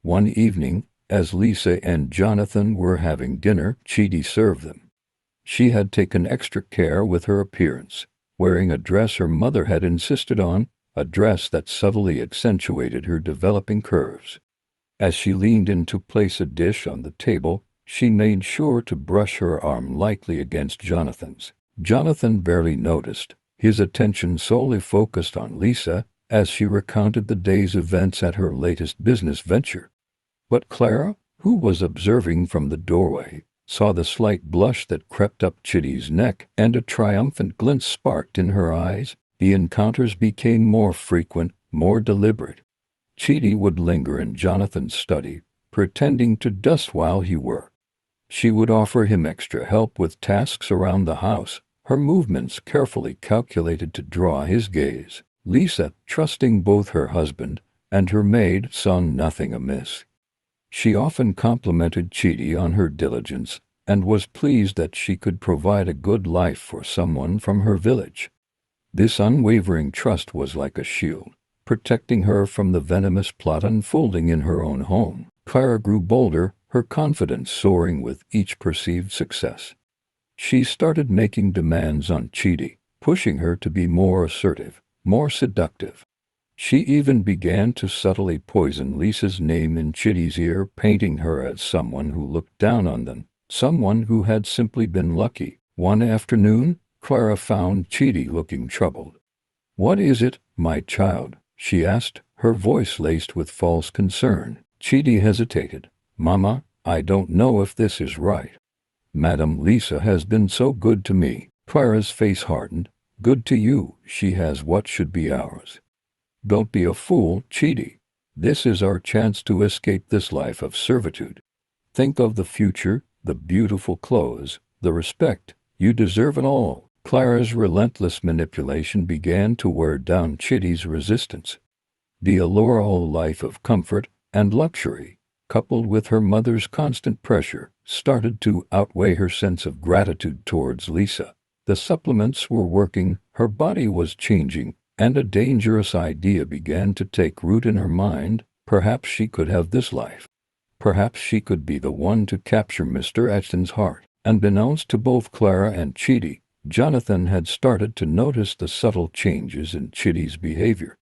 One evening, as Lisa and Jonathan were having dinner, Chidi served them. She had taken extra care with her appearance, wearing a dress her mother had insisted on, a dress that subtly accentuated her developing curves. As she leaned in to place a dish on the table, she made sure to brush her arm lightly against Jonathan's. Jonathan barely noticed, his attention solely focused on Lisa as she recounted the day's events at her latest business venture. But Clara, who was observing from the doorway, saw the slight blush that crept up Chidi's neck, and a triumphant glint sparked in her eyes. The encounters became more frequent, more deliberate. Chidi would linger in Jonathan's study, pretending to dust while he worked. She would offer him extra help with tasks around the house, her movements carefully calculated to draw his gaze. Lisa, trusting both her husband and her maid, saw nothing amiss. She often complimented Chidi on her diligence and was pleased that she could provide a good life for someone from her village. This unwavering trust was like a shield, protecting her from the venomous plot unfolding in her own home. Clara grew bolder, her confidence soaring with each perceived success. She started making demands on Chidi, pushing her to be more assertive, more seductive. She even began to subtly poison Lisa's name in Chidi's ear, painting her as someone who looked down on them, someone who had simply been lucky. One afternoon, Clara found Chidi looking troubled. "What is it, my child?" she asked, her voice laced with false concern. Chidi hesitated. "Mama, I don't know if this is right. Madam Lisa has been so good to me." Clara's face hardened. "Good to you, she has what should be ours. Don't be a fool, Chidi. This is our chance to escape this life of servitude. Think of the future, the beautiful clothes, the respect. You deserve it all." Clara's relentless manipulation began to wear down Chidi's resistance. The allure of life of comfort and luxury, coupled with her mother's constant pressure, started to outweigh her sense of gratitude towards Lisa. The supplements were working, her body was changing, and a dangerous idea began to take root in her mind. Perhaps she could have this life. Perhaps she could be the one to capture Mr. Ashton's heart. Unbeknownst to both Clara and Chidi, Jonathan had started to notice the subtle changes in Chidi's behavior.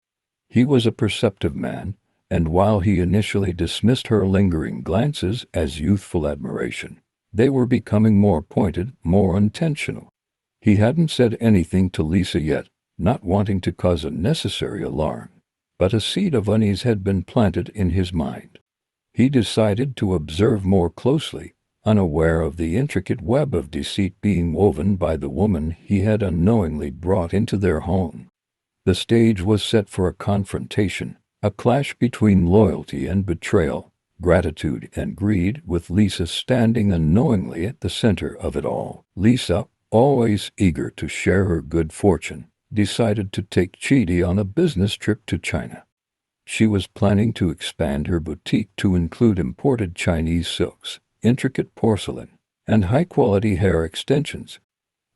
He was a perceptive man, and while he initially dismissed her lingering glances as youthful admiration, they were becoming more pointed, more intentional. He hadn't said anything to Lisa yet, not wanting to cause unnecessary alarm, but a seed of unease had been planted in his mind. He decided to observe more closely, unaware of the intricate web of deceit being woven by the woman he had unknowingly brought into their home. The stage was set for a confrontation, a clash between loyalty and betrayal, gratitude and greed, with Lisa standing unknowingly at the center of it all. Lisa, always eager to share her good fortune, decided to take Chidi on a business trip to China. She was planning to expand her boutique to include imported Chinese silks, intricate porcelain, and high-quality hair extensions.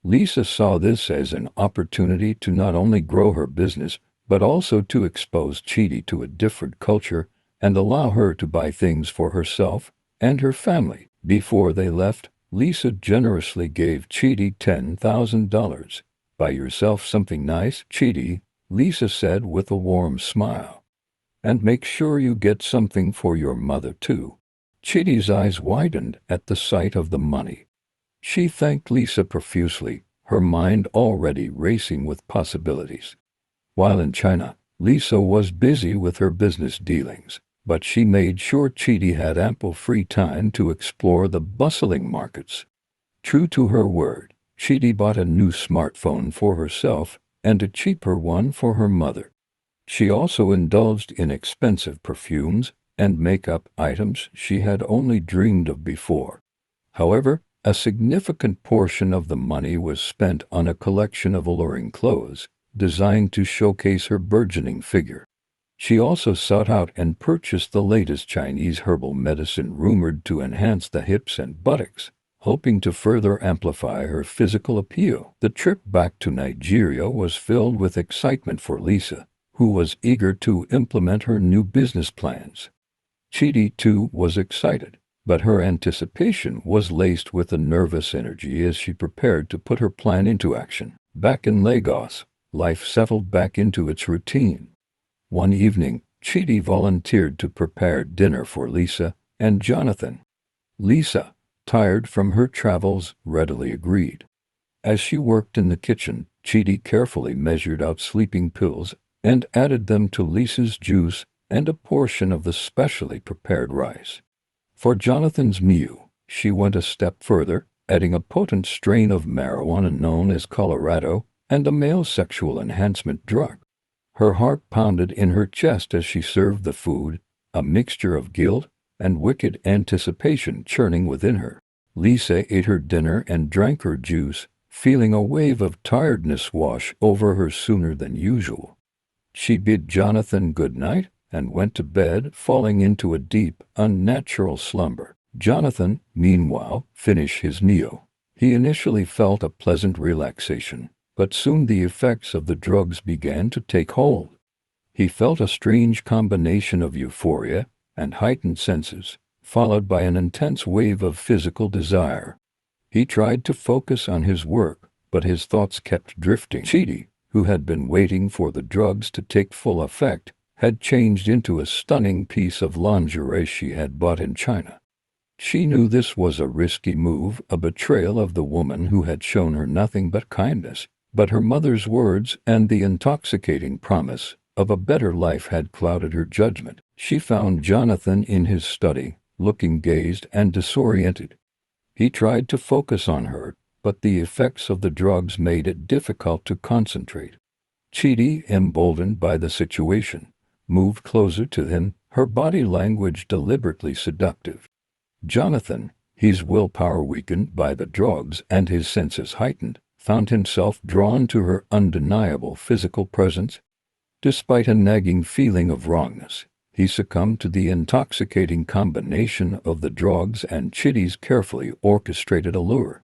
Lisa saw this as an opportunity to not only grow her business, but also to expose Chidi to a different culture and allow her to buy things for herself and her family. Before they left, Lisa generously gave Chidi $10,000. "Buy yourself something nice, Chidi," Lisa said with a warm smile. "And make sure you get something for your mother too." Chidi's eyes widened at the sight of the money. She thanked Lisa profusely, her mind already racing with possibilities. While in China, Lisa was busy with her business dealings, but she made sure Chidi had ample free time to explore the bustling markets. True to her word, Chidi bought a new smartphone for herself and a cheaper one for her mother. She also indulged in expensive perfumes and makeup items she had only dreamed of before. However, a significant portion of the money was spent on a collection of alluring clothes, designed to showcase her burgeoning figure. She also sought out and purchased the latest Chinese herbal medicine rumored to enhance the hips and buttocks, hoping to further amplify her physical appeal. The trip back to Nigeria was filled with excitement for Lisa, who was eager to implement her new business plans. Chidi, too, was excited, but her anticipation was laced with a nervous energy as she prepared to put her plan into action. Back in Lagos, life settled back into its routine. One evening, Chidi volunteered to prepare dinner for Lisa and Jonathan. Lisa, tired from her travels, readily agreed. As she worked in the kitchen, Chidi carefully measured out sleeping pills and added them to Lisa's juice and a portion of the specially prepared rice. For Jonathan's meal, she went a step further, adding a potent strain of marijuana known as Colorado and a male sexual enhancement drug. Her heart pounded in her chest as she served the food, a mixture of guilt and wicked anticipation churning within her. Lisa ate her dinner and drank her juice, feeling a wave of tiredness wash over her sooner than usual. She bid Jonathan good night and went to bed, falling into a deep, unnatural slumber. Jonathan, meanwhile, finished his meal. He initially felt a pleasant relaxation, but soon the effects of the drugs began to take hold. He felt a strange combination of euphoria and heightened senses, followed by an intense wave of physical desire. He tried to focus on his work, but his thoughts kept drifting. Chidi, who had been waiting for the drugs to take full effect, had changed into a stunning piece of lingerie she had bought in China. She knew this was a risky move, a betrayal of the woman who had shown her nothing but kindness, but her mother's words and the intoxicating promise of a better life had clouded her judgment. She found Jonathan in his study, looking dazed and disoriented. He tried to focus on her, but the effects of the drugs made it difficult to concentrate. Chidi, emboldened by the situation, moved closer to him, her body language deliberately seductive. Jonathan, his willpower weakened by the drugs and his senses heightened, found himself drawn to her undeniable physical presence. Despite a nagging feeling of wrongness, he succumbed to the intoxicating combination of the drugs and Chidi's carefully orchestrated allure.